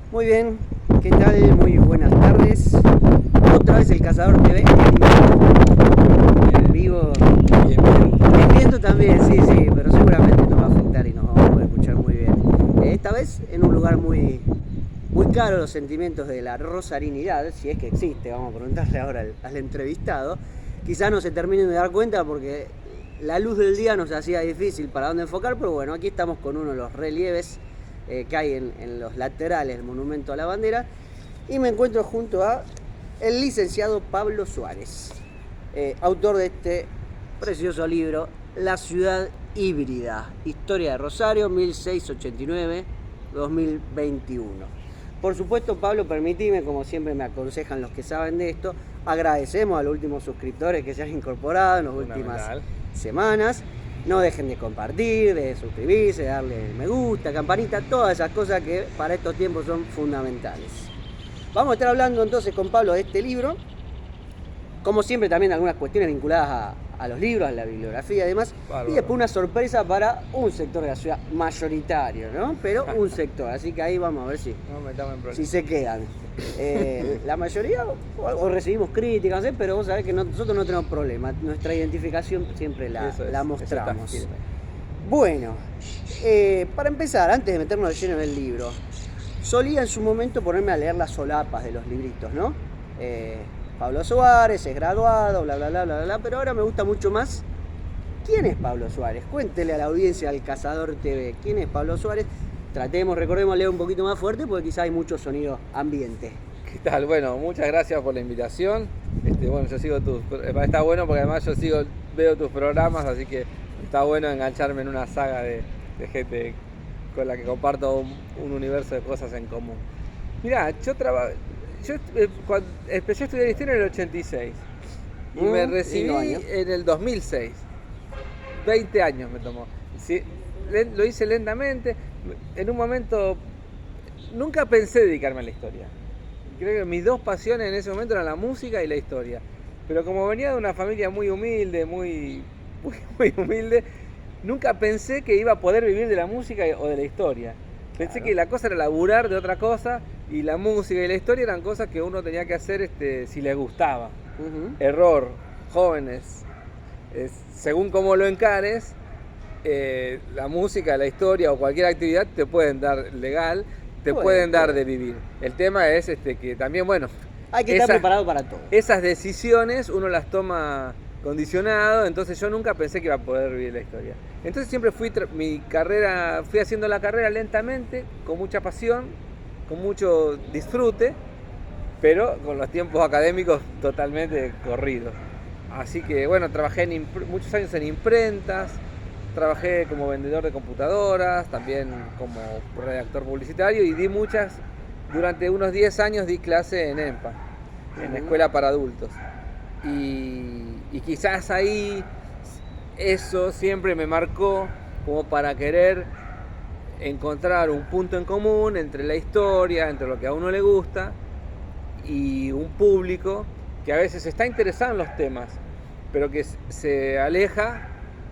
Muy bien, ¿qué tal? Muy buenas tardes. Otra vez el Cazador TV en vivo. Bien, bien. El viento también, sí, sí, pero seguramente nos va a afectar y nos vamos a poder escuchar muy bien. Esta vez en un lugar muy caro, los sentimientos de la rosarinidad, si es que existe, vamos a preguntarle ahora al entrevistado. Quizás no se terminen de dar cuenta porque la luz del día nos hacía difícil para dónde enfocar, pero bueno, aquí estamos con uno de los relieves que hay en los laterales del Monumento a la Bandera y me encuentro junto a el licenciado Pablo Suárez, autor de este precioso libro, La ciudad híbrida, historia de Rosario, 1689-2021. Por supuesto, Pablo, permitime, como siempre me aconsejan los que saben de esto, agradecemos a los últimos suscriptores que se han incorporado en las últimas semanas. No dejen de compartir, de suscribirse, de darle me gusta, campanita, todas esas cosas que para estos tiempos son fundamentales. Vamos a estar hablando entonces con Pablo de este libro, como siempre también algunas cuestiones vinculadas a los libros, a la bibliografía y demás, y después una sorpresa para un sector de la ciudad mayoritario, ¿no? Pero un sector, así que ahí vamos a ver si se quedan. La mayoría o recibimos críticas, pero vos sabés que nosotros no tenemos problema, nuestra identificación siempre la mostramos. Bueno, para empezar, antes de meternos de lleno en el libro, solía en su momento ponerme a leer las solapas de los libritos, ¿no? Pablo Suárez es graduado, bla bla bla bla bla, pero ahora me gusta mucho más. ¿Quién es Pablo Suárez? Cuéntele a la audiencia del Cazador TV, ¿quién es Pablo Suárez? Recordemos leer un poquito más fuerte porque quizá hay mucho sonido ambiente. ¿Qué tal? Bueno, muchas gracias por la invitación. Bueno, yo sigo está bueno porque además veo tus programas, así que está bueno engancharme en una saga de gente con la que comparto un universo de cosas en común. Mirá, yo cuando empecé a estudiar historia en el 86 y me recibí en el 2006. 20 años me tomó. Sí, lo hice lentamente. En un momento nunca pensé dedicarme a la historia. Creo que mis dos pasiones en ese momento eran la música y la historia. Pero como venía de una familia muy humilde, muy humilde, nunca pensé que iba a poder vivir de la música o de la historia. Pensé que la cosa era laburar de otra cosa y la música y la historia eran cosas que uno tenía que hacer si le gustaba. Error, jóvenes. Según cómo lo encares, la música, la historia o cualquier actividad te pueden dar legal, te pueden dar de vivir. El tema es que también, bueno, hay que estar preparado para todo. Esas decisiones uno las toma condicionado, entonces yo nunca pensé que iba a poder vivir la historia. Entonces siempre fui haciendo la carrera lentamente, con mucha pasión, con mucho disfrute, pero con los tiempos académicos totalmente corridos. Así que bueno, trabajé muchos años en imprentas, trabajé como vendedor de computadoras, también como redactor publicitario y durante unos 10 años di clase en EMPA, en la escuela para adultos. Y quizás ahí eso siempre me marcó como para querer encontrar un punto en común entre la historia, entre lo que a uno le gusta y un público que a veces está interesado en los temas, pero que se aleja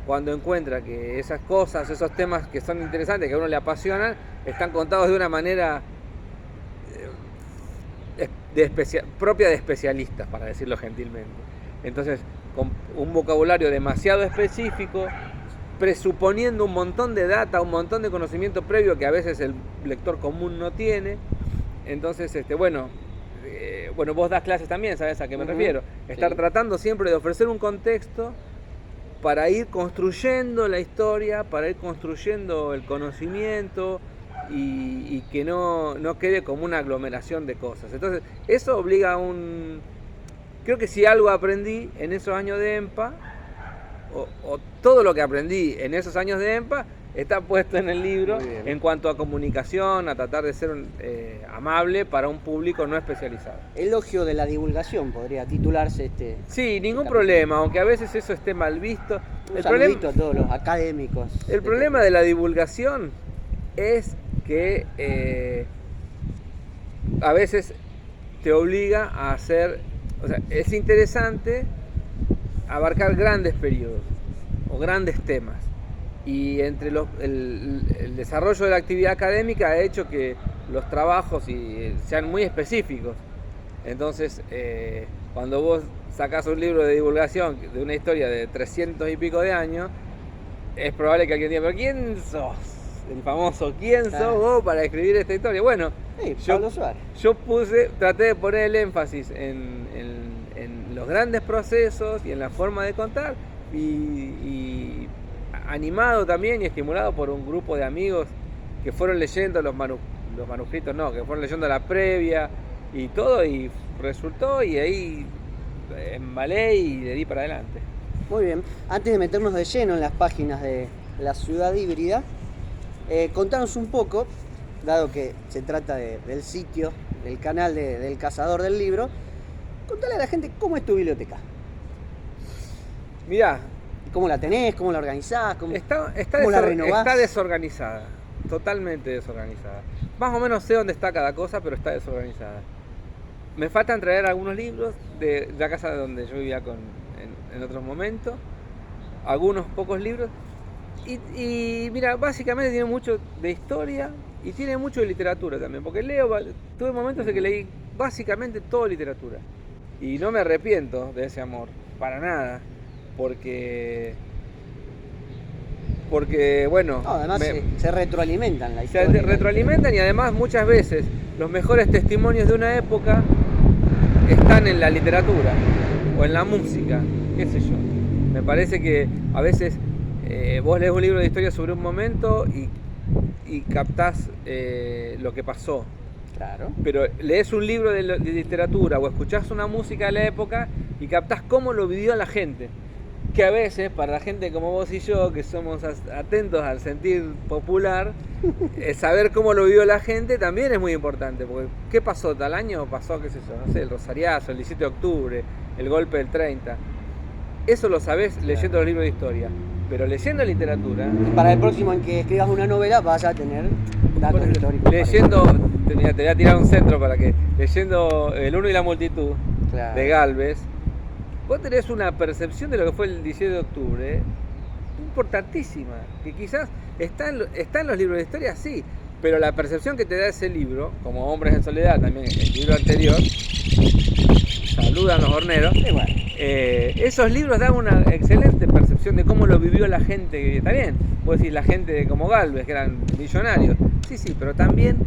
cuando encuentra que esas cosas, esos temas que son interesantes, que a uno le apasionan, están contados de una manera propia de especialistas, para decirlo gentilmente. Entonces, con un vocabulario demasiado específico, presuponiendo un montón de data, un montón de conocimiento previo que a veces el lector común no tiene. Entonces, bueno, vos das clases también, ¿sabes a qué me refiero? Estar tratando siempre de ofrecer un contexto para ir construyendo la historia, para ir construyendo el conocimiento y que no quede como una aglomeración de cosas. Entonces, eso obliga Creo que si algo aprendí en esos años de EMPA, o todo lo que aprendí en esos años de EMPA, está puesto en el libro en cuanto a comunicación, a tratar de ser amable para un público no especializado. Elogio de la divulgación podría titularse Sí, ningún problema, aunque a veces eso esté mal visto. Un saludito a todos los académicos. El problema de la divulgación es que a veces te obliga a hacer, o sea, es interesante abarcar grandes periodos o grandes temas. Y entre el desarrollo de la actividad académica ha hecho que los trabajos y sean muy específicos. Entonces, cuando vos sacás un libro de divulgación de una historia de 300 y pico de años, es probable que alguien diga, pero ¿quién sos? El famoso, ¿quién sos vos para escribir esta historia? Bueno, yo traté de poner el énfasis en los grandes procesos y en la forma de contar, y animado también y estimulado por un grupo de amigos que fueron leyendo los manuscritos, que fueron leyendo la previa y todo, y resultó, y ahí embalé y le di para adelante. Muy bien, antes de meternos de lleno en las páginas de La Ciudad Híbrida, contanos un poco, dado que se trata del sitio, del canal del Cazador del Libro, contale a la gente cómo es tu biblioteca. Mirá, ¿cómo la tenés? ¿Cómo la organizás? ¿Cómo la renovás? Está desorganizada, totalmente desorganizada. Más o menos sé dónde está cada cosa, pero está desorganizada. Me faltan traer algunos libros de la casa donde yo vivía en otros momentos, algunos pocos libros, y mira, básicamente tiene mucho de historia y tiene mucho de literatura también, porque tuve momentos en que leí básicamente todo literatura, y no me arrepiento de ese amor, para nada, porque bueno... No, además se retroalimentan la historia. Se retroalimentan, y además muchas veces los mejores testimonios de una época están en la literatura o en la música, qué sé yo. Me parece que a veces vos lees un libro de historia sobre un momento y captás lo que pasó. Claro. Pero lees un libro de literatura o escuchás una música de la época y captás cómo lo vivió la gente. Que a veces, para la gente como vos y yo, que somos atentos al sentir popular, saber cómo lo vivió la gente también es muy importante. Porque ¿qué pasó tal año? Pasó, qué sé yo, no sé, el Rosariazo, el 17 de octubre, el golpe del 30. Eso lo sabés leyendo los libros de historia. Pero leyendo literatura... Para el próximo en que escribas una novela vas a tener datos históricos. Te voy a tirar un centro para que... Leyendo El Uno y la Multitud, de Gálvez, vos tenés una percepción de lo que fue el 17 de octubre importantísima, que quizás está en los libros de historia, sí, pero la percepción que te da ese libro, como Hombres en Soledad, también el libro anterior, saludan los horneros, esos libros dan una excelente percepción de cómo lo vivió la gente. Está bien, vos decís la gente como Gálvez, que eran millonarios, sí, pero también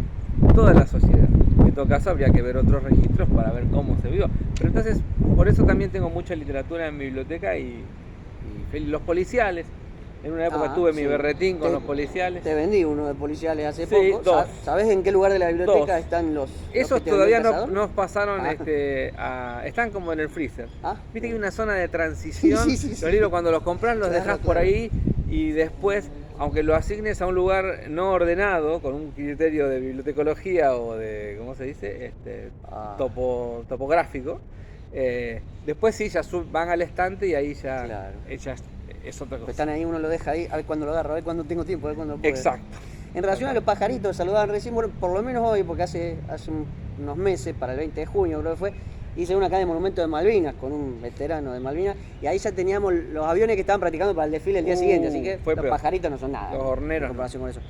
toda la sociedad. En todo caso habría que ver otros registros para ver cómo se vivió. Pero entonces, por eso también tengo mucha literatura en mi biblioteca y los policiales. En una época tuve mi berretín con los policiales. Te vendí uno de policiales hace poco. Dos. ¿Sabés en qué lugar de la biblioteca están los? Esos todavía no pasaron, están como en el freezer. Viste que hay una zona de transición. Sí. Los libros cuando los compras los dejás por ahí, y después, aunque lo asignes a un lugar no ordenado, con un criterio de bibliotecología o de, ¿cómo se dice? Topográfico, después sí, ya van al estante y ahí ya es otra cosa. Están ahí, uno lo deja ahí, a ver cuándo lo agarro, a ver cuándo tengo tiempo, a ver cuándo puedo. Exacto. En relación a los pajaritos, saludaban recién, bueno, por lo menos hoy, porque hace unos meses, para el 20 de junio creo que fue, hice una acá de Monumento de Malvinas con un veterano de Malvinas, y ahí ya teníamos los aviones que estaban practicando para el desfile el día siguiente, así que los pajaritos no son nada. Los horneros. En comparación con eso.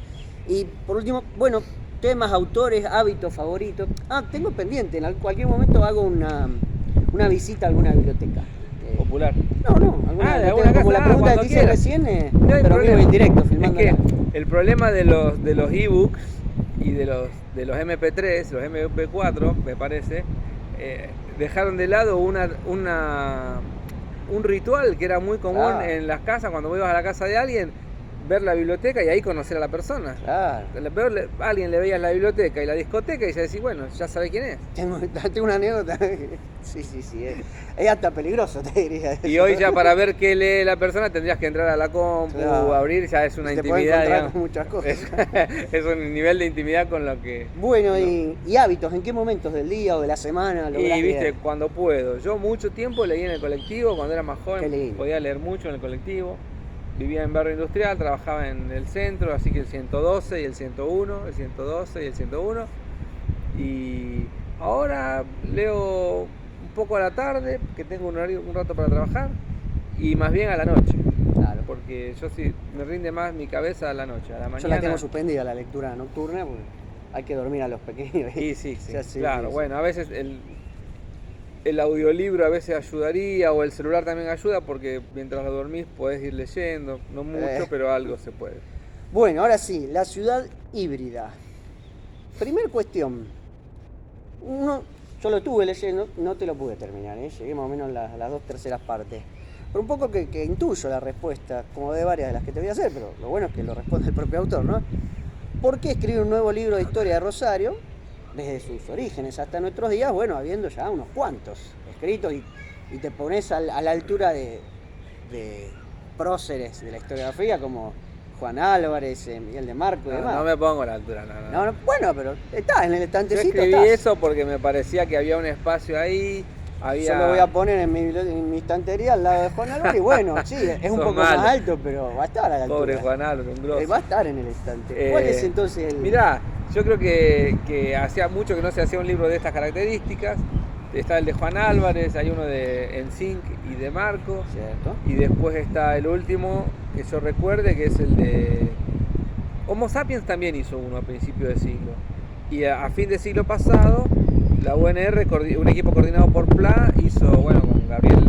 Y por último, bueno, temas, autores, hábitos favoritos. Tengo pendiente, en cualquier momento hago una visita a alguna biblioteca. Popular. No, de alguna como casa, la pregunta que te hice recién, pero vivo en directo, filmando. Es que el problema de los ebooks y de los MP3, los MP4, me parece, dejaron de lado un ritual que era muy común en las casas, cuando ibas a la casa de alguien, ver la biblioteca y ahí conocer a la persona. Claro. A alguien le veías la biblioteca y la discoteca y ya decís, bueno, ya sabés quién es. Tengo una anécdota. Sí. Es hasta peligroso, te diría. Y hoy ya para ver qué lee la persona tendrías que entrar a la compu, abrir, ya es una intimidad. Te con muchas cosas. Es un nivel de intimidad con lo que... Bueno, no. ¿Y hábitos? ¿En qué momentos del día o de la semana lográs viste, leer? cuando puedo. Yo mucho tiempo leí en el colectivo, cuando era más joven podía leer mucho en el colectivo. Vivía en barrio industrial, trabajaba en el centro, así que el 112 y el 101, el 112 y el 101. Y ahora leo un poco a la tarde, que tengo un rato para trabajar, y más bien a la noche. Claro. Porque yo sí me rinde más mi cabeza a la noche, a la mañana. Yo la tengo suspendida, la lectura nocturna, porque hay que dormir a los pequeños. Y sí, claro, bueno, a veces el audiolibro a veces ayudaría, o el celular también ayuda, porque mientras lo dormís podés ir leyendo, no mucho, pero algo se puede. Bueno, ahora sí, la ciudad híbrida. Primer cuestión, yo lo estuve leyendo, no te lo pude terminar, llegué más o menos a las 2/3 partes. Pero un poco que intuyo la respuesta, como de varias de las que te voy a hacer, pero lo bueno es que lo responde el propio autor, ¿no? ¿Por qué escribir un nuevo libro de historia de Rosario, desde sus orígenes hasta nuestros días, bueno, habiendo ya unos cuantos escritos, y te pones a la altura de próceres de la historiografía como Juan Álvarez, Miguel de Marco y demás? No me pongo a la altura, no. Bueno, pero está en el estantecito. Yo escribí eso porque me parecía que había un espacio ahí. Yo lo voy a poner en mi estantería al lado de Juan Álvarez, y bueno, sí, es un poco más alto, pero va a estar a la altura. Pobre Juan Álvarez, un grosso. Va a estar en el estante. ¿Cuál es entonces el...? Mirá, yo creo que hacía mucho que no se hacía un libro de estas características. Está el de Juan Álvarez, hay uno de Enzinc y de Marco. Cierto. Y después está el último, que yo recuerde, que es el de... Homo Sapiens también hizo uno a principios de siglo. Y a fin de siglo pasado, la UNR, un equipo coordinado por PLA, hizo, bueno, con Gabriel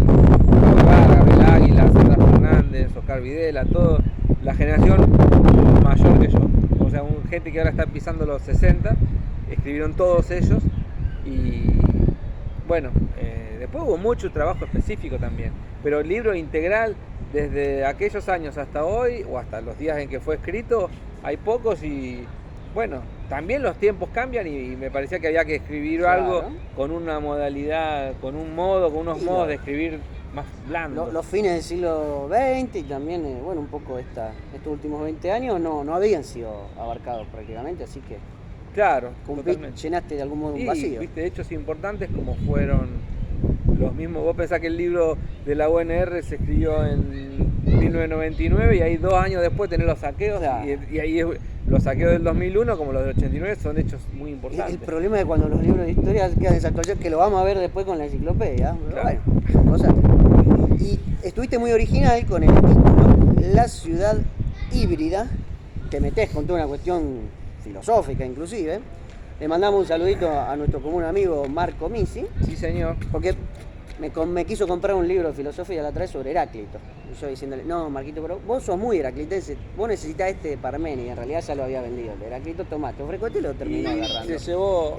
Águila, Sandra Fernández, Oscar Videla, toda la generación mayor que yo. O sea, gente que ahora está pisando los 60, escribieron todos ellos. Y bueno, después hubo mucho trabajo específico también. Pero el libro integral, desde aquellos años hasta hoy, o hasta los días en que fue escrito, hay pocos y... Bueno, también los tiempos cambian y me parecía que había que escribir algo con una modalidad, con un modo, con unos modos de escribir más blandos. Los fines del siglo XX y también, bueno, un poco estos últimos 20 años no habían sido abarcados prácticamente, así que... Claro, llenaste de algún modo un vacío. Viste, hechos importantes como fueron los mismos. Vos pensás que el libro de la UNR se escribió en 1999 y ahí 2 años después tenés los saqueos, y ahí los saqueos del 2001 como los del 89 son hechos muy importantes. El problema de cuando los libros de historia quedan desactualizados, que lo vamos a ver después con la enciclopedia, pero claro. Bueno, cosas. Y estuviste muy original con el título, La ciudad híbrida, te metés con toda una cuestión filosófica inclusive. Le mandamos un saludito a nuestro común amigo Marco Misi. Sí, señor. Porque me quiso comprar un libro de filosofía la otra vez sobre Heráclito. Y yo diciéndole, no, Marquito, pero vos sos muy heraclitense, vos necesitas este de Parménides, y en realidad ya lo había vendido. El de Heráclito, tomá, te ofrezco y lo terminó agarrando. Se llevó...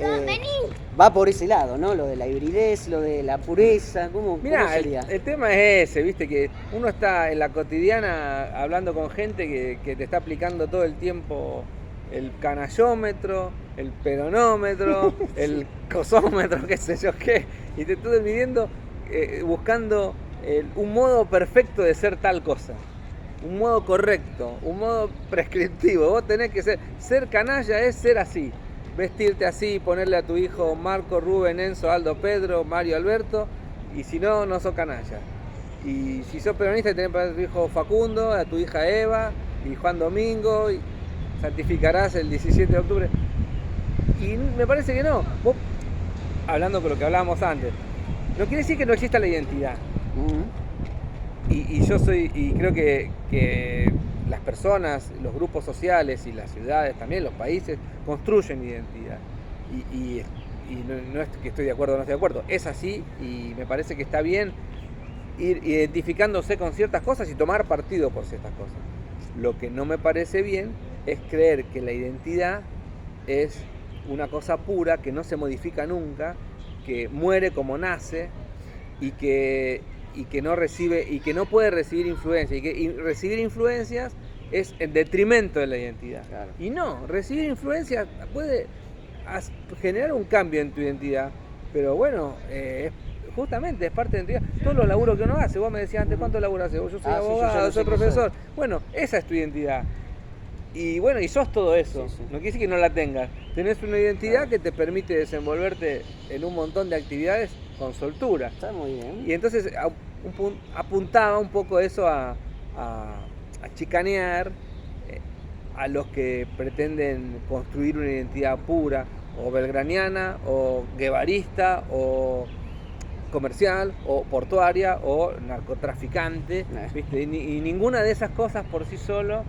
va por ese lado, ¿no? Lo de la hibridez, lo de la pureza, ¿cómo sería? El tema es ese, viste, que uno está en la cotidiana hablando con gente que te está aplicando todo el tiempo el canallómetro, el peronómetro, el cosómetro, qué sé yo qué, y te estoy midiendo, buscando un modo perfecto de ser tal cosa, un modo correcto, un modo prescriptivo. Vos tenés que ser canalla es ser así, vestirte así, ponerle a tu hijo Marco, Rubén, Enzo, Aldo, Pedro, Mario, Alberto, y si no, no sos canalla. Y si sos peronista, tenés para tu hijo Facundo, a tu hija Eva, y Juan Domingo, y santificarás el 17 de octubre. Y me parece que no. Vos, hablando con lo que hablábamos antes, no quiere decir que no exista la identidad. Y yo creo que las personas, los grupos sociales y las ciudades, también los países, construyen identidad. Y no es que estoy de acuerdo o no estoy de acuerdo, es así, y me parece que está bien ir identificándose con ciertas cosas y tomar partido por ciertas cosas. Lo que no me parece bien es creer que la identidad es una cosa pura, que no se modifica nunca, que muere como nace y que no recibe y que no puede recibir influencia, y recibir influencias es en detrimento de la identidad. Claro. Y no, recibir influencias puede generar un cambio en tu identidad, pero bueno, justamente es parte de la identidad. Todos los laburos que uno hace, vos me decías antes, ¿cuánto laburo haces? Yo soy abogado, yo soy profesor. Bueno, esa es tu identidad. Y bueno, y sos todo eso. Sí. No quiere decir que no la tengas. Tenés una identidad que te permite desenvolverte en un montón de actividades con soltura. Está muy bien. Y entonces apuntaba un poco eso a chicanear a los que pretenden construir una identidad pura, o belgraniana, o guevarista, o comercial, o portuaria, o narcotraficante, ¿viste? Y ninguna de esas cosas por sí solo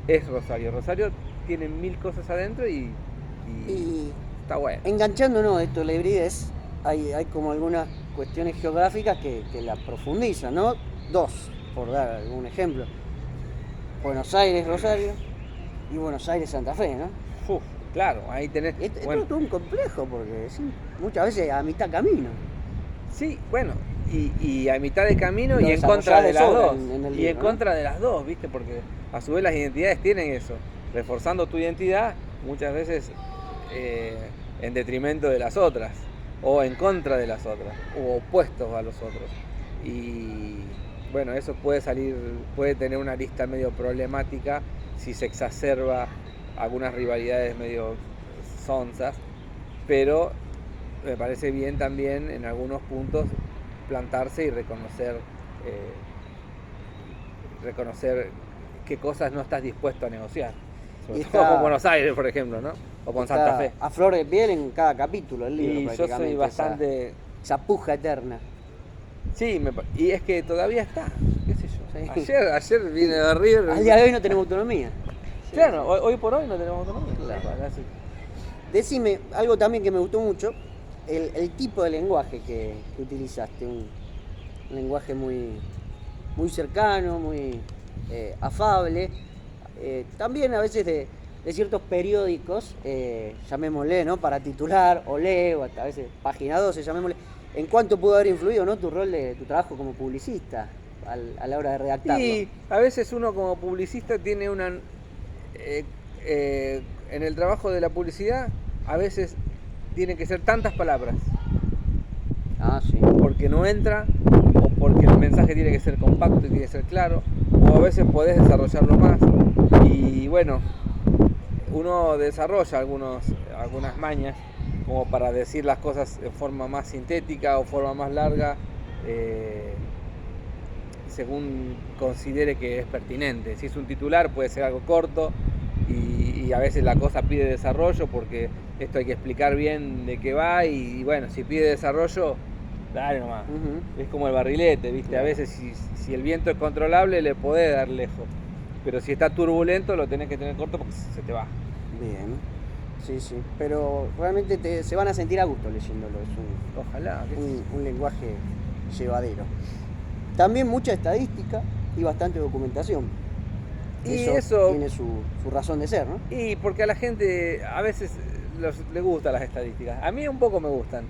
es Rosario. Rosario tiene 1000 cosas adentro y y está bueno. Enganchándonos de esto de la hibridez, hay como algunas cuestiones geográficas que la profundizan, ¿no? Dos, por dar algún ejemplo. Buenos Aires, Rosario y Buenos Aires, Santa Fe, ¿no? Claro, ahí tenés... Esto es todo un complejo, porque sí, muchas veces a mitad camino. Sí, bueno, y a mitad de camino y en contra de las dos. Y en contra de las dos, ¿viste? Porque a su vez las identidades tienen eso, reforzando tu identidad muchas veces en detrimento de las otras, o en contra de las otras, o opuestos a los otros. Y bueno, eso puede tener una lista medio problemática si se exacerba algunas rivalidades medio sonzas, pero me parece bien también en algunos puntos plantarse y reconocer qué cosas no estás dispuesto a negociar. Sobre todo con Buenos Aires, por ejemplo, ¿no? O con Santa Fe. A flor de piel en cada capítulo del libro, y yo soy bastante... Esa puja eterna. Sí, y es que todavía está, qué sé yo. Sí. Ayer vine de River. Al día de hoy no tenemos autonomía. Claro, sí. Hoy por hoy no tenemos autonomía. Claro. Decime, algo también que me gustó mucho, el tipo de lenguaje que utilizaste, un lenguaje muy cercano, muy afable, también a veces de ciertos periódicos, llamémosle, ¿no? Para titular, o leo, hasta a veces página 12, llamémosle. ¿En cuánto pudo haber influido, ¿no? Tu rol tu trabajo como publicista a la hora de redactarlo? Y a veces uno como publicista tiene una... en el trabajo de la publicidad, a veces tienen que ser tantas palabras. Sí. Porque no entra, o porque el mensaje tiene que ser compacto y tiene que ser claro, o a veces podés desarrollarlo más. Y bueno, uno desarrolla algunas mañas como para decir las cosas de forma más sintética o forma más larga, según considere que es pertinente. Si es un titular puede ser algo corto y a veces la cosa pide desarrollo porque esto hay que explicar bien de qué va y bueno, si pide desarrollo, dale nomás. Es como el barrilete, ¿viste? Claro. A veces si el viento es controlable le podés dar lejos, pero si está turbulento lo tenés que tener corto porque se te va. Bien. Sí, pero realmente se van a sentir a gusto leyéndolo, es ojalá, un lenguaje llevadero. También mucha estadística y bastante documentación. Y eso tiene su razón de ser, ¿no? Y porque a la gente a veces le gustan las estadísticas. A mí un poco me gustan.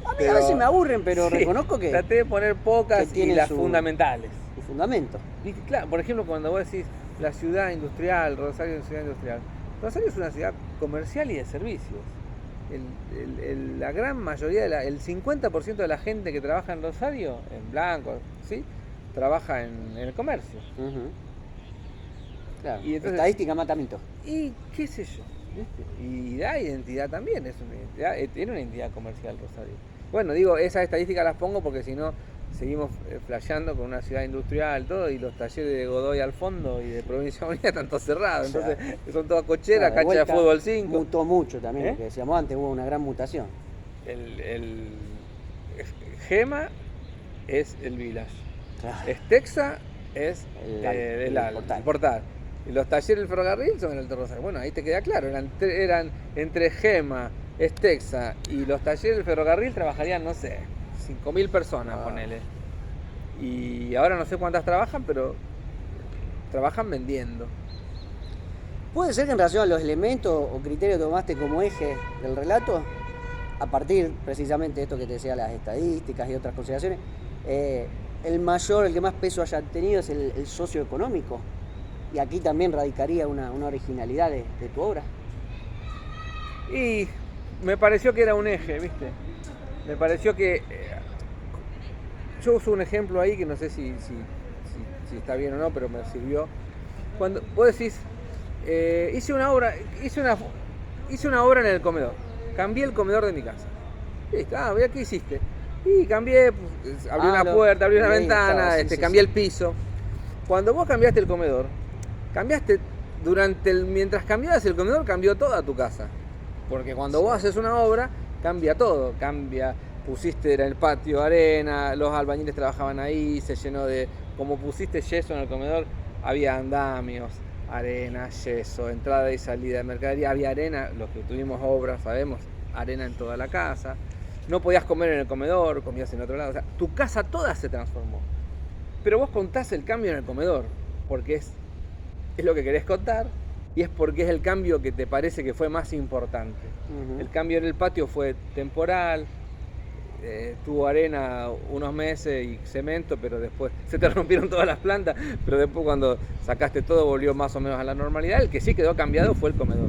A mí a veces me aburren, pero sí, reconozco que... Traté de poner pocas y las fundamentales. Su fundamento. Y claro, por ejemplo, cuando vos decís la ciudad industrial, Rosario es una ciudad industrial. Rosario es una ciudad comercial y de servicios. La gran mayoría, el 50% de la gente que trabaja en Rosario, en blanco, ¿sí? Trabaja en el comercio. Claro, y entonces, estadística mata mito. Y qué sé yo, ¿viste? Y da identidad también, tiene una identidad comercial Rosario. Bueno, digo, esas estadísticas las pongo porque si no seguimos flasheando con una ciudad industrial, todo, y los talleres de Godoy al fondo y de Provincia Unida están todos cerrados, entonces son todas cocheras, cancha de fútbol 5. Mutó mucho también, lo que decíamos antes, hubo una gran mutación. El Gema es el Village, claro. Estexa es el portal. Y los talleres del ferrocarril son el Alto Rosario. Bueno, ahí te queda claro, eran entre Gema, Estexa y los talleres del ferrocarril trabajarían, no sé, 5.000 personas, ponele. Y ahora no sé cuántas trabajan, pero trabajan vendiendo. ¿Puede ser que en relación a los elementos o criterios que tomaste como eje del relato, a partir precisamente de esto que te decía, las estadísticas y otras consideraciones, el que más peso haya tenido es el socioeconómico? Y aquí también radicaría una originalidad de tu obra. Y me pareció que era un eje, ¿viste? Me pareció que... yo uso un ejemplo ahí que no sé si está bien o no, pero me sirvió. Cuando vos decís, hice una obra en el comedor. Cambié el comedor de mi casa. Listo, ¿qué hiciste? Y cambié, abrí una puerta, abrí una ventana, cambié el piso. Cuando vos cambiaste el comedor, mientras cambiabas el comedor, cambió toda tu casa. Porque cuando vos haces una obra, cambia todo. Pusiste en el patio arena, los albañiles trabajaban ahí, se llenó como pusiste yeso en el comedor, había andamios, arena, yeso, entrada y salida de mercadería, había arena, los que tuvimos obras sabemos, arena en toda la casa, no podías comer en el comedor, comías en otro lado, o sea, tu casa toda se transformó. Pero vos contás el cambio en el comedor, porque es lo que querés contar y es porque es el cambio que te parece que fue más importante. El cambio en el patio fue temporal, tuvo arena unos meses y cemento, pero después se te rompieron todas las plantas, pero después cuando sacaste todo volvió más o menos a la normalidad. El que sí quedó cambiado fue el comedor.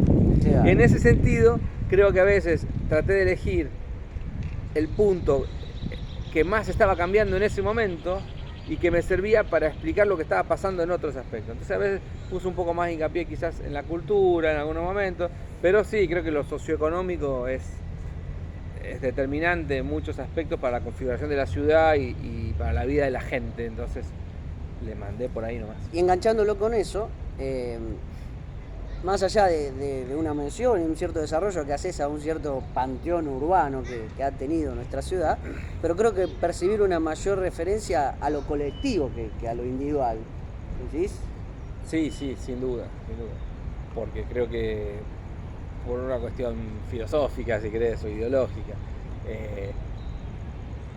En ese sentido, creo que a veces traté de elegir el punto que más estaba cambiando en ese momento y que me servía para explicar lo que estaba pasando en otros aspectos. Entonces a veces puse un poco más hincapié quizás en la cultura en algunos momentos, pero sí, creo que lo socioeconómico es determinante en muchos aspectos para la configuración de la ciudad y para la vida de la gente. Entonces le mandé por ahí nomás. Y enganchándolo con eso, más allá de una mención y un cierto desarrollo que haces a un cierto panteón urbano que ha tenido nuestra ciudad, pero creo que percibir una mayor referencia a lo colectivo que a lo individual. ¿Decís? Sí, sin duda. Porque creo que por una cuestión filosófica, si querés, o ideológica,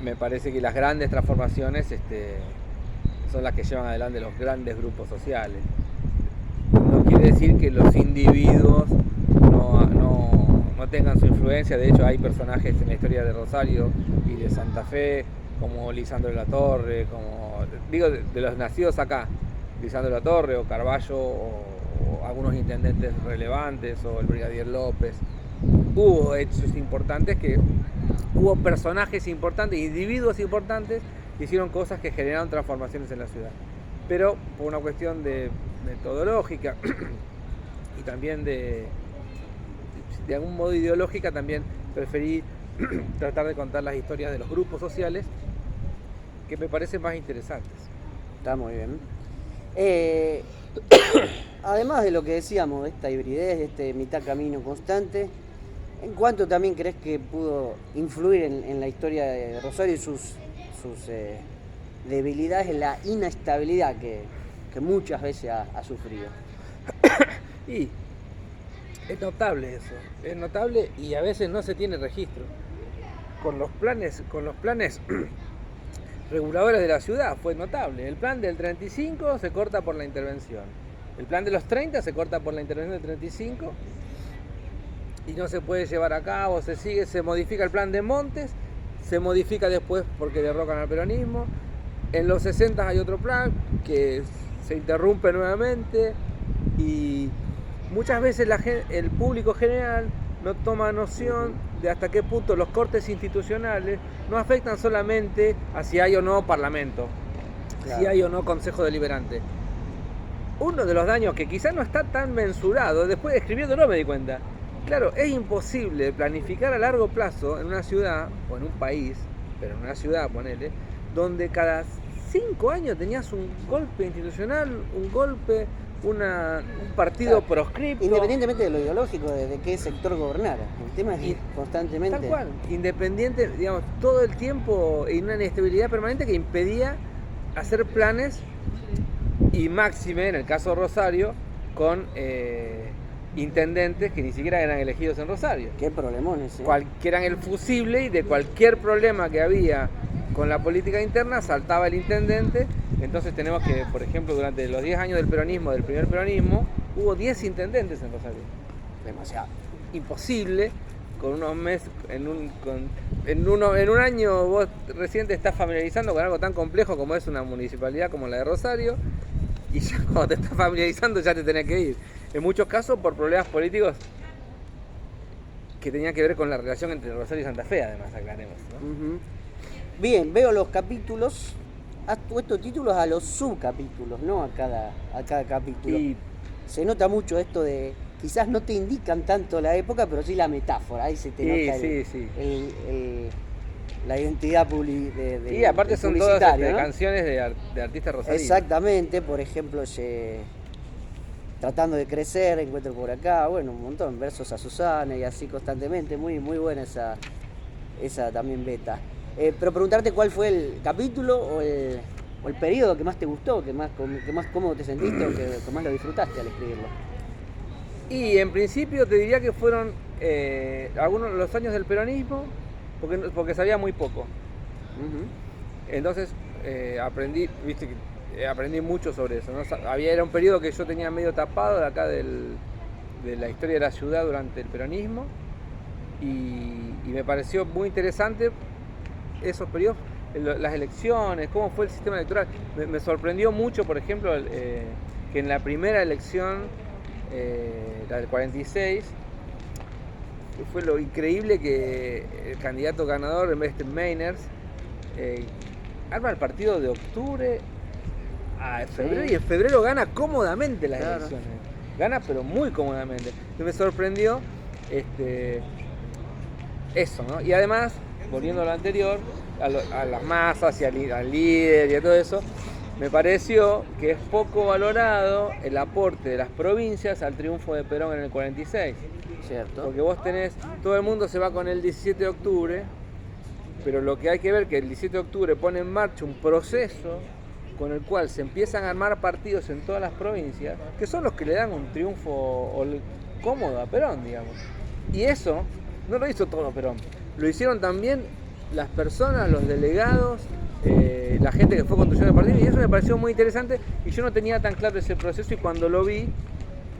me parece que las grandes transformaciones son las que llevan adelante los grandes grupos sociales. No quiere decir que los individuos no tengan su influencia. De hecho, hay personajes en la historia de Rosario y de Santa Fe, como Lisandro de la Torre, de los nacidos acá, Lisandro de la Torre o Carballo o algunos intendentes relevantes o el brigadier López. Hubo hechos importantes, hubo personajes importantes, individuos importantes que hicieron cosas que generaron transformaciones en la ciudad. Pero por una cuestión de metodológica y también de algún modo ideológica, también preferí tratar de contar las historias de los grupos sociales que me parecen más interesantes. Está muy bien. Además de lo que decíamos, de esta hibridez, de mitad camino constante, ¿en cuánto también crees que pudo influir en la historia de Rosario y sus debilidades en la inestabilidad que muchas veces ha sufrido? Y es notable eso, es notable y a veces no se tiene registro. Con los planes reguladores de la ciudad fue notable. El plan del 35 se corta por la intervención. El plan de los 30 se corta por la intervención del 35 y no se puede llevar a cabo, se modifica el plan de Montes, se modifica después porque derrocan al peronismo. En los 60 hay otro plan que se interrumpe nuevamente y muchas veces el público general no toma noción de hasta qué punto los cortes institucionales no afectan solamente a si hay o no parlamento, claro, si hay o no consejo deliberante. Uno de los daños que quizás no está tan mensurado, después escribiéndolo me di cuenta. Claro, es imposible planificar a largo plazo en una ciudad o en un país, pero en una ciudad, ponele, donde cada 5 años tenías un golpe institucional, un partido, claro, proscripto. Independientemente de lo ideológico, de qué sector gobernara. El tema es constantemente. Tal cual, independiente, digamos, todo el tiempo en una inestabilidad permanente que impedía hacer planes y máxime, en el caso de Rosario, con intendentes que ni siquiera eran elegidos en Rosario. Qué problemones, ¿eh? Que eran el fusible y de cualquier problema que había con la política interna saltaba el intendente. Entonces tenemos que, por ejemplo, durante los 10 años del peronismo, del primer peronismo, hubo 10 intendentes en Rosario. Demasiado. Imposible, con unos meses, en un año vos recién te estás familiarizando con algo tan complejo como es una municipalidad como la de Rosario, y ya cuando te estás familiarizando ya te tenés que ir. En muchos casos por problemas políticos que tenían que ver con la relación entre Rosario y Santa Fe, además, aclaremos, ¿no? Uh-huh. Bien, veo los capítulos. Has puesto títulos a los subcapítulos, no a cada capítulo. Y se nota mucho esto de, quizás no te indican tanto la época, pero sí la metáfora. Ahí se te nota la identidad de y aparte son todas ¿no? canciones de artistas rosarinos. Exactamente, por ejemplo, Tratando de Crecer, Encuentro por Acá, bueno, un montón, versos a Susana y así constantemente. Muy, muy buena esa también beta. Pero preguntarte cuál fue el capítulo o o el periodo que más te gustó, que más cómodo te sentiste o que más lo disfrutaste al escribirlo? Y en principio te diría que fueron algunos de los años del peronismo, porque sabía muy poco. Entonces aprendí mucho sobre eso, ¿no? Era un periodo que yo tenía medio tapado de acá de la historia de la ciudad durante el peronismo, y me pareció muy interesante esos periodos, las elecciones, cómo fue el sistema electoral. Me sorprendió mucho, por ejemplo, que en la primera elección, la del 46, fue lo increíble que el candidato ganador, en vez de Meiners, arma el partido de octubre a febrero, y en febrero gana cómodamente las elecciones. Gana, pero muy cómodamente. Y me sorprendió eso, ¿no? Y además, volviendo a lo anterior, a las masas y al líder y a todo eso, me pareció que es poco valorado el aporte de las provincias al triunfo de Perón en el 46. Cierto. Porque vos tenés, todo el mundo se va con el 17 de octubre, pero lo que hay que ver es que el 17 de octubre pone en marcha un proceso con el cual se empiezan a armar partidos en todas las provincias, que son los que le dan un triunfo cómodo a Perón, digamos. Y eso no lo hizo todo Perón, lo hicieron también las personas, los delegados, la gente que fue construyendo el partido, y eso me pareció muy interesante, y yo no tenía tan claro ese proceso, y cuando lo vi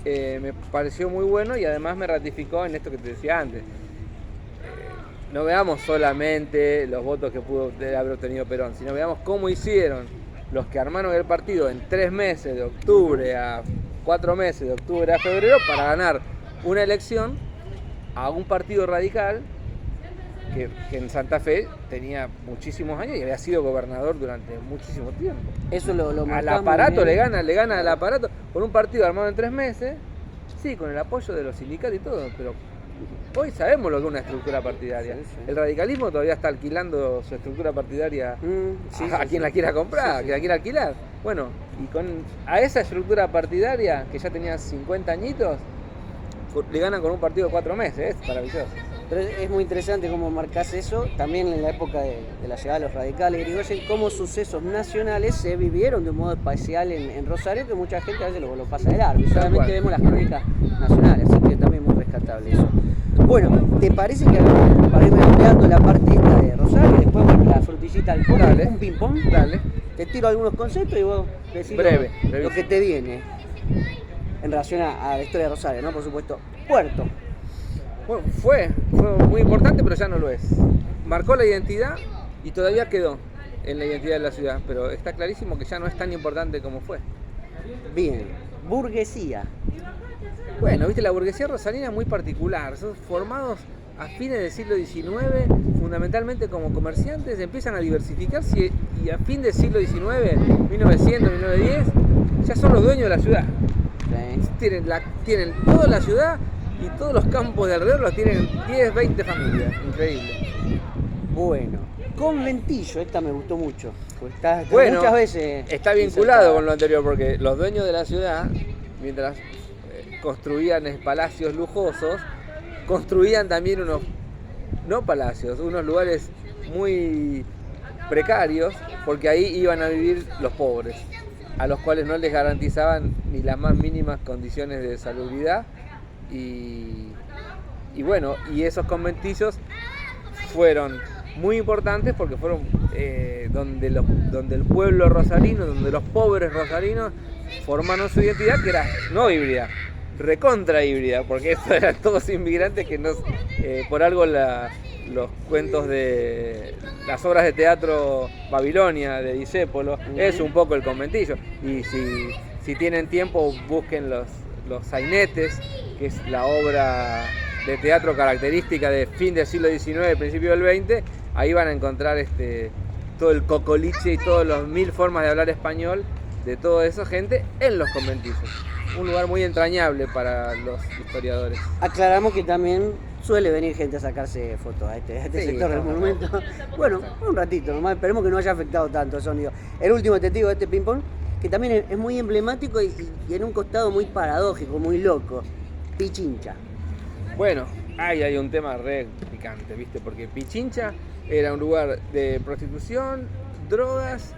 me pareció muy bueno, y además me ratificó en esto que te decía antes. No veamos solamente los votos que pudo haber obtenido Perón, sino veamos cómo hicieron los que armaron el partido en 3 meses, de octubre a 4 meses, de octubre a febrero, para ganar una elección a un partido radical que en Santa Fe tenía muchísimos años y había sido gobernador durante muchísimo tiempo. Eso lo al aparato le gana al aparato con un partido armado en 3 meses, sí, con el apoyo de los sindicatos y todo, pero hoy sabemos lo que es una estructura partidaria. Sí. El radicalismo todavía está alquilando su estructura partidaria a quien la quiera comprar, que la quiera alquilar. Bueno, y a esa estructura partidaria, que ya tenía 50 añitos, le ganan con un partido de 4 meses, es maravilloso. Pero es muy interesante cómo marcás eso, también en la época de la llegada de los radicales, Irigoyen, cómo sucesos nacionales se vivieron de un modo especial en Rosario, que mucha gente a veces lo pasa de largo, y solamente vemos las crónicas nacionales, así que también muy rescatable eso. Bueno, ¿te parece que para ir redondeando la parte esta de Rosario, después la frutillita al corral, un ping-pong? Dale. Te tiro algunos conceptos y vos decís lo que te viene en relación a la historia de Rosario, ¿no? Por supuesto, Puerto. Bueno, fue muy importante, pero ya no lo es. Marcó la identidad y todavía quedó en la identidad de la ciudad, pero está clarísimo que ya no es tan importante como fue. Bien, burguesía. Bueno, viste, la burguesía rosarina es muy particular, son formados a fines del siglo XIX, fundamentalmente como comerciantes, empiezan a diversificarse y a fin del siglo XIX, 1900, 1910, ya son los dueños de la ciudad. Sí. Tienen toda la ciudad y todos los campos de alrededor los tienen 10, 20 familias, increíble. Bueno, conventillo, esta me gustó mucho, porque está muchas veces está vinculado con lo anterior, porque los dueños de la ciudad, mientras construían palacios lujosos, construían también unos lugares muy precarios, porque ahí iban a vivir los pobres, a los cuales no les garantizaban ni las más mínimas condiciones de salubridad. Y bueno, y esos conventillos fueron muy importantes porque fueron donde el pueblo rosarino, donde los pobres rosarinos formaron su identidad, que era no híbrida, recontra híbrida, porque estos eran todos inmigrantes que por algo los cuentos de las obras de teatro Babilonia de Discépolo es un poco el conventillo. Y si tienen tiempo, busquen los sainetes, que es la obra de teatro característica de fin del siglo XIX, principio del XX. Ahí van a encontrar todo el cocoliche y todas las 1000 formas de hablar español de toda esa gente en los conventillos. Un lugar muy entrañable para los historiadores. Aclaramos que también suele venir gente a sacarse fotos a este sector del monumento. Bueno, un ratito nomás, esperemos que no haya afectado tanto el sonido. El último testigo de este ping-pong, que también es muy emblemático y en un costado muy paradójico, muy loco. Pichincha. Bueno, ahí hay un tema re picante, ¿viste? Porque Pichincha era un lugar de prostitución drogas,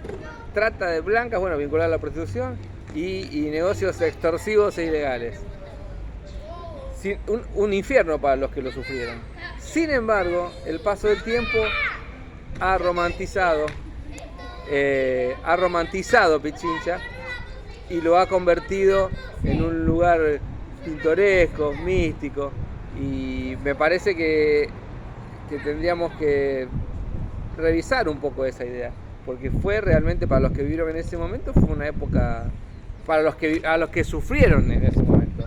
trata de blancas, bueno, vinculada a la prostitución y negocios extorsivos e ilegales. Un infierno para los que lo sufrieron. Sin embargo, el paso del tiempo ha romantizado Pichincha y lo ha convertido en un lugar pintoresco, místico, y me parece que tendríamos que revisar un poco esa idea, porque fue realmente, para los que vivieron en ese momento, fue una época, a los que sufrieron en ese momento.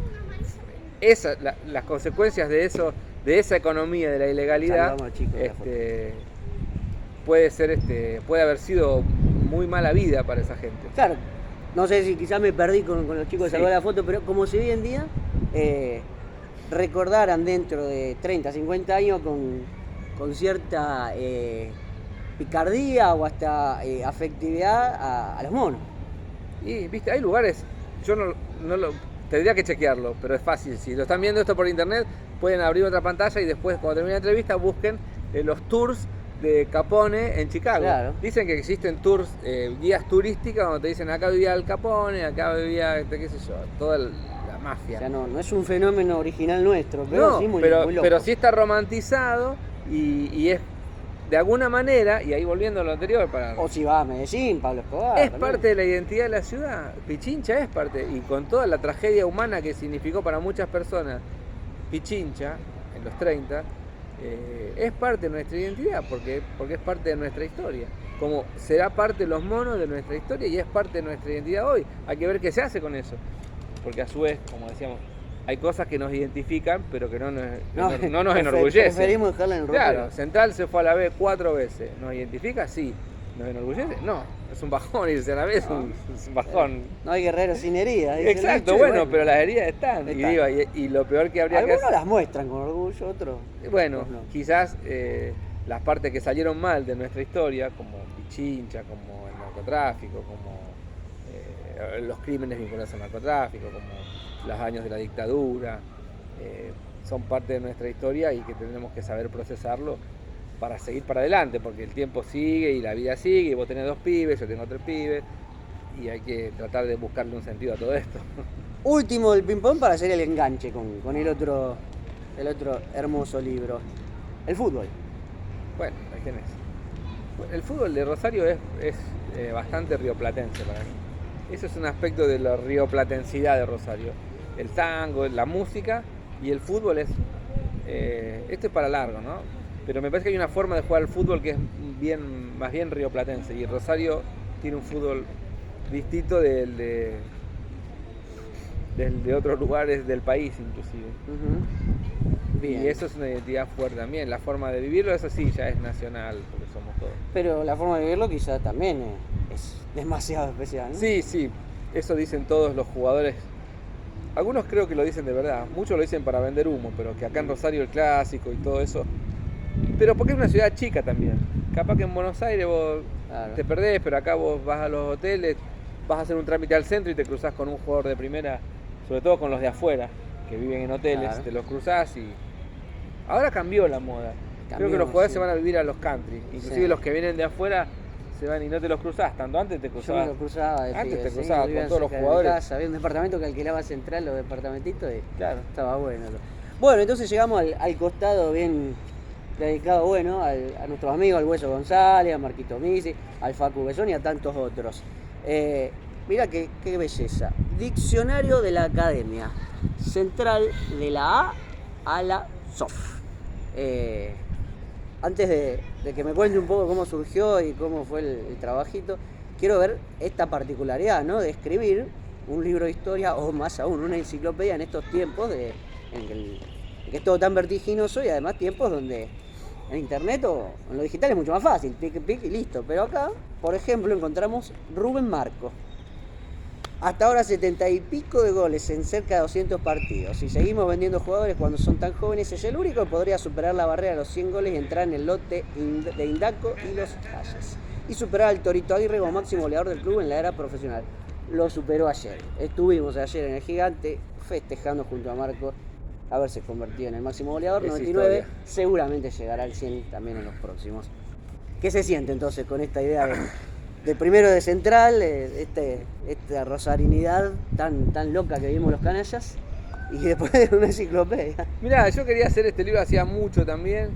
Las consecuencias de eso, de esa economía de la ilegalidad, puede haber sido muy mala vida para esa gente. Claro, no sé si quizás me perdí con los chicos de salvar la foto, pero como si hoy en día recordaran dentro de 30, 50 años con cierta picardía o hasta afectividad a los monos. Y viste, hay lugares, yo no lo tendría que chequearlo, pero es fácil. Si lo están viendo esto por internet, pueden abrir otra pantalla y después, cuando termine la entrevista, busquen los tours de Capone en Chicago. Claro. Dicen que existen tours, guías turísticas donde te dicen acá vivía el Capone, acá vivía, qué sé yo, toda la mafia. O sea, no es un fenómeno original nuestro, pero no, sí muy loco. Pero sí está romantizado y es de alguna manera, y ahí volviendo a lo anterior, o si va a Medellín, Pablo Escobar. Es parte de la identidad de la ciudad. Pichincha es parte, y con toda la tragedia humana que significó para muchas personas Pichincha en los 30, es parte de nuestra identidad, porque es parte de nuestra historia. Como será parte de los monos de nuestra historia y es parte de nuestra identidad hoy. Hay que ver qué se hace con eso, porque a su vez, como decíamos, hay cosas que nos identifican, pero que no nos enorgullecen. Preferimos dejarla en el ropero. Claro, Central se fue a la B 4 veces. ¿Nos identifica? Sí. ¿Nos enorgullece? No. Es un bajón irse a la B, es un bajón. No hay guerreros sin heridas. Exacto, bueno, pero las heridas están. Y lo peor que habría que hacer... Algunos las muestran con orgullo, otros... Bueno, quizás las partes que salieron mal de nuestra historia, como Pichincha, como el narcotráfico, como los crímenes vinculados al narcotráfico, como los años de la dictadura, son parte de nuestra historia y que tendremos que saber procesarlo para seguir para adelante, porque el tiempo sigue y la vida sigue, y vos tenés 2 pibes, yo tengo 3 pibes, y hay que tratar de buscarle un sentido a todo esto. Último del ping-pong para hacer el enganche con el otro hermoso libro, el fútbol. Bueno, ahí tenés. El fútbol de Rosario es bastante rioplatense para mí. Eso es un aspecto de la rioplatensidad de Rosario. El tango, la música y el fútbol es... esto es para largo, ¿no? Pero me parece que hay una forma de jugar al fútbol que es más bien rioplatense. Y Rosario tiene un fútbol distinto de otros lugares del país, inclusive. Uh-huh. Bien. Y eso es una identidad fuerte también. La forma de vivirlo, eso sí, ya es nacional, porque somos todos. Pero la forma de vivirlo quizá también es demasiado especial, ¿no? Sí, sí. Eso dicen todos los jugadores. Algunos creo que lo dicen de verdad. Muchos lo dicen para vender humo, pero que acá en Rosario el clásico y todo eso. Pero porque es una ciudad chica también. Capaz que en Buenos Aires vos te perdés, pero acá vos vas a los hoteles, vas a hacer un trámite al centro y te cruzás con un jugador de primera, sobre todo con los de afuera, que viven en hoteles, te los cruzás y... Ahora cambió la moda. Creo que los jugadores se van a vivir a los country. Inclusive los que vienen de afuera se van y no te los cruzás tanto. Antes te cruzabas. Yo me lo cruzaba antes te cruzabas con todos los jugadores. Casa, había un departamento que alquilaba central, los departamentitos, y claro, estaba bueno. Bueno, entonces llegamos al costado bien dedicado, bueno, a nuestros amigos, al Hueso González, a Marquito Misi, al Facu Besón y a tantos otros. Mirá qué belleza. Diccionario de la Academia Central de la A la SOF. Antes de que me cuente un poco cómo surgió y cómo fue el trabajito, quiero ver esta particularidad, ¿no? De escribir un libro de historia o más aún una enciclopedia en estos tiempos en que es todo tan vertiginoso y además tiempos donde en internet o en lo digital es mucho más fácil, pic y listo. Pero acá, por ejemplo, encontramos Rubén Marco. Hasta ahora 70 y pico de goles en cerca de 200 partidos. Si seguimos vendiendo jugadores cuando son tan jóvenes, es el único que podría superar la barrera de los 100 goles y entrar en el lote de Indaco y los Calles. Y superar al Torito Aguirre como máximo goleador del club en la era profesional. Lo superó ayer. Estuvimos ayer en el Gigante festejando junto a Marco haberse convertido en el máximo goleador, 99. Seguramente llegará al 100 también en los próximos. ¿Qué se siente entonces con esta idea de primero de Central, esta rosarinidad tan loca que vimos los canallas, y después de una enciclopedia. Mirá, yo quería hacer este libro hacía mucho también,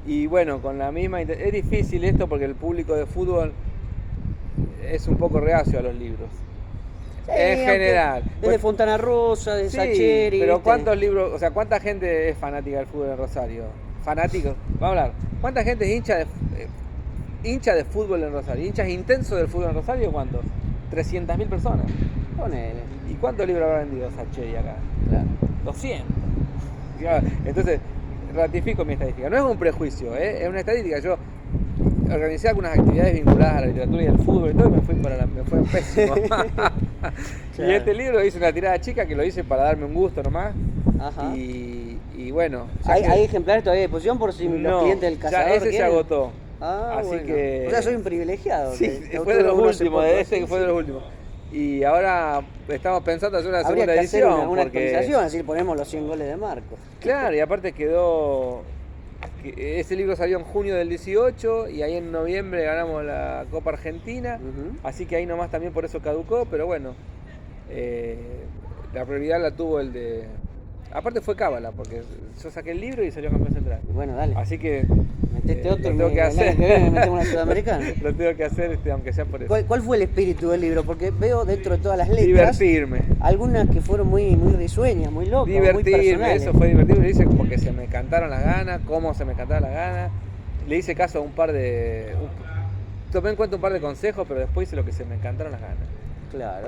y bueno, con la misma... Es difícil esto porque el público de fútbol es un poco reacio a los libros. Sí, en general. Es de Fontana Rosa, de Sacheri. Pero ¿cuántos libros, o sea, cuánta gente es fanática del fútbol en Rosario? Fanáticos, vamos a hablar. ¿Cuánta gente es hincha de fútbol en Rosario? ¿Hinchas intensos del fútbol en Rosario? ¿Cuántos? 300.000 personas. Ponele. ¿Y cuántos libros habrá vendido Sacheri acá? Claro. 200. Entonces, ratifico mi estadística. No es un prejuicio, es una estadística. Yo organicé algunas actividades vinculadas a la literatura y al fútbol y todo, y me fue pésimo. Claro. Y este libro hice una tirada chica que lo hice para darme un gusto nomás. Ajá. Y bueno. ¿Hay ejemplares todavía de disposición por si los clientes del cazador ya ese quieren? se agotó. Así bueno. que... O sea, soy un privilegiado. Sí, fue de los últimos, fue de los últimos. Y ahora estamos pensando hacer una segunda edición. Hacer una actualización, así ponemos los 100 goles de Marco. Claro, y aparte quedó... Ese libro salió en junio del 18 y ahí en noviembre ganamos la Copa Argentina. Así que ahí nomás también por eso caducó, pero bueno, la prioridad la tuvo el de... Aparte fue cábala, porque yo saqué el libro y salió campeón central. Bueno, dale. Así que metete otro, lo tengo que hacer. Metemos una sudamericana. Lo tengo que hacer, aunque sea por eso. ¿Cuál fue el espíritu del libro? Porque veo dentro de todas las letras... Divertirme. Algunas que fueron muy risueñas, muy locas, muy personales. Eso fue divertido. Le hice como que se me cantaron las ganas, cómo se me cantaron las ganas. Le hice caso a un par de... tomé en cuenta un par de consejos, pero después hice lo que se me cantaron las ganas. Claro.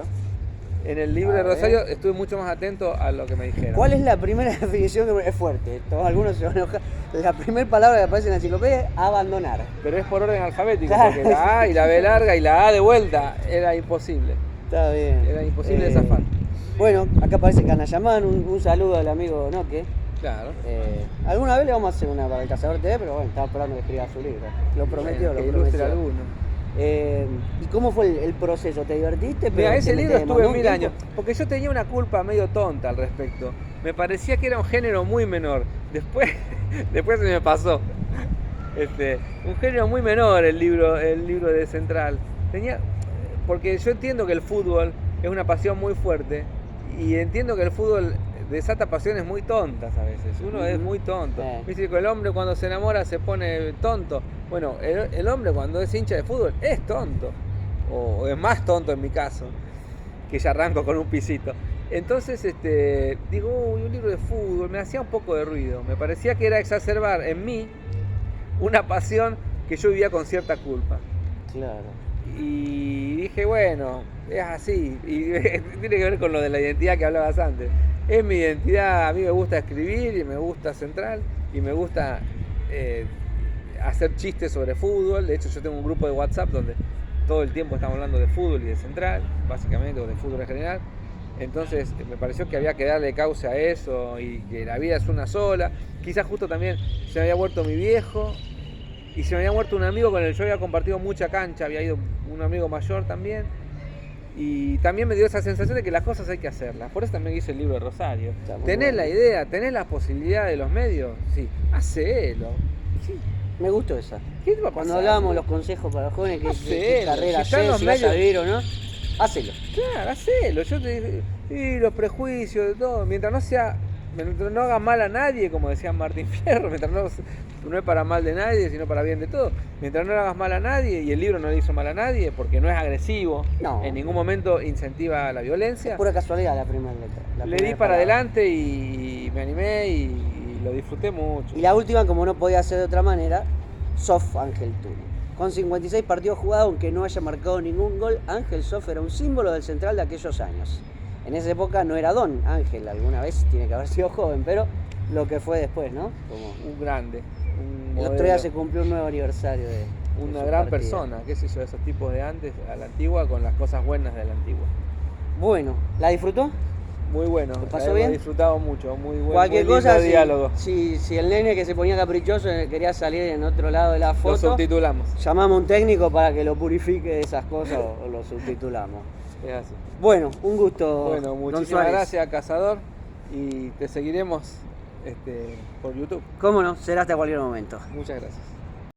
En el libro de Rosario estuve mucho más atento a lo que me dijeron. ¿Cuál es la primera definición? Que es fuerte, algunos se van a enojar. La primera palabra que aparece en la enciclopedia es abandonar. Pero es por orden alfabético, claro. Porque la A y la B larga y la A de vuelta era imposible. Está bien. Era imposible de zafar. Bueno, acá aparece Canayamán, un saludo al amigo Noque. Claro. Alguna vez le vamos a hacer una para el Cazador TV, pero bueno, estaba esperando que escriba su libro. Lo prometió, lo prometió. ¿Y cómo fue el proceso? ¿Te divertiste? Mira, ese libro estuve 1000 años, porque yo tenía una culpa medio tonta al respecto. Me parecía que era un género muy menor. Después se me pasó. Un género muy menor el libro de Central. Porque yo entiendo que el fútbol es una pasión muy fuerte y entiendo que el fútbol desata pasiones muy tontas a veces. Uno es muy tonto. Dice que el hombre cuando se enamora se pone tonto. Bueno, el hombre cuando es hincha de fútbol es tonto. O es más tonto en mi caso, que ya arranco con un pisito. Entonces, digo, un libro de fútbol me hacía un poco de ruido. Me parecía que era exacerbar en mí una pasión que yo vivía con cierta culpa. Claro. Y dije, bueno, es así. Y tiene que ver con lo de la identidad que hablabas antes. Es mi identidad, a mí me gusta escribir y me gusta Central y me gusta hacer chistes sobre fútbol. De hecho, yo tengo un grupo de WhatsApp donde todo el tiempo estamos hablando de fútbol y de Central, básicamente, o de fútbol en general. Entonces me pareció que había que darle cauce a eso y que la vida es una sola. Quizás justo también se me había muerto mi viejo y se me había muerto un amigo con el que yo había compartido mucha cancha, había ido un amigo mayor también. Y también me dio esa sensación de que las cosas hay que hacerlas. Por eso también hice el libro de Rosario. ¿Tenés la idea? ¿Tenés la posibilidad de los medios? Sí, hacelo. Sí. Me gustó esa. ¿Qué te va a pasar? Cuando hablábamos los consejos para los jóvenes, qué carrera hacer, si vas a vivir o no, hacelo. Claro, hacelo. Yo te digo, y los prejuicios, de todo. Mientras no haga mal a nadie, como decía Martín Fierro, mientras no es para mal de nadie, sino para bien de todo. Mientras no le hagas mal a nadie, y el libro no le hizo mal a nadie, porque no es agresivo, en ningún momento incentiva la violencia. Es pura casualidad la primera letra. Le di para adelante y me animé y lo disfruté mucho. Y la última, como no podía ser de otra manera, Sof Ángel Tuni. Con 56 partidos jugados, aunque no haya marcado ningún gol, Ángel Sof era un símbolo del Central de aquellos años. En esa época no era Don Ángel, alguna vez tiene que haber sido joven, pero lo que fue después, ¿no? Como un grande. El otro día se cumplió un nuevo aniversario de una gran persona, qué sé yo, esos tipos de antes a la antigua con las cosas buenas de la antigua. Bueno, ¿la disfrutó? Muy bueno, ¿Te pasó bien? He disfrutado mucho, muy bueno. Cualquier cosa, diálogo. Si el nene que se ponía caprichoso quería salir en otro lado de la foto, lo subtitulamos. Llamamos a un técnico para que lo purifique de esas cosas o lo subtitulamos. Es así. Bueno, un gusto. Bueno, muchísimas gracias, Cazador, y te seguiremos por YouTube. ¿Cómo no? Será hasta cualquier momento. Muchas gracias.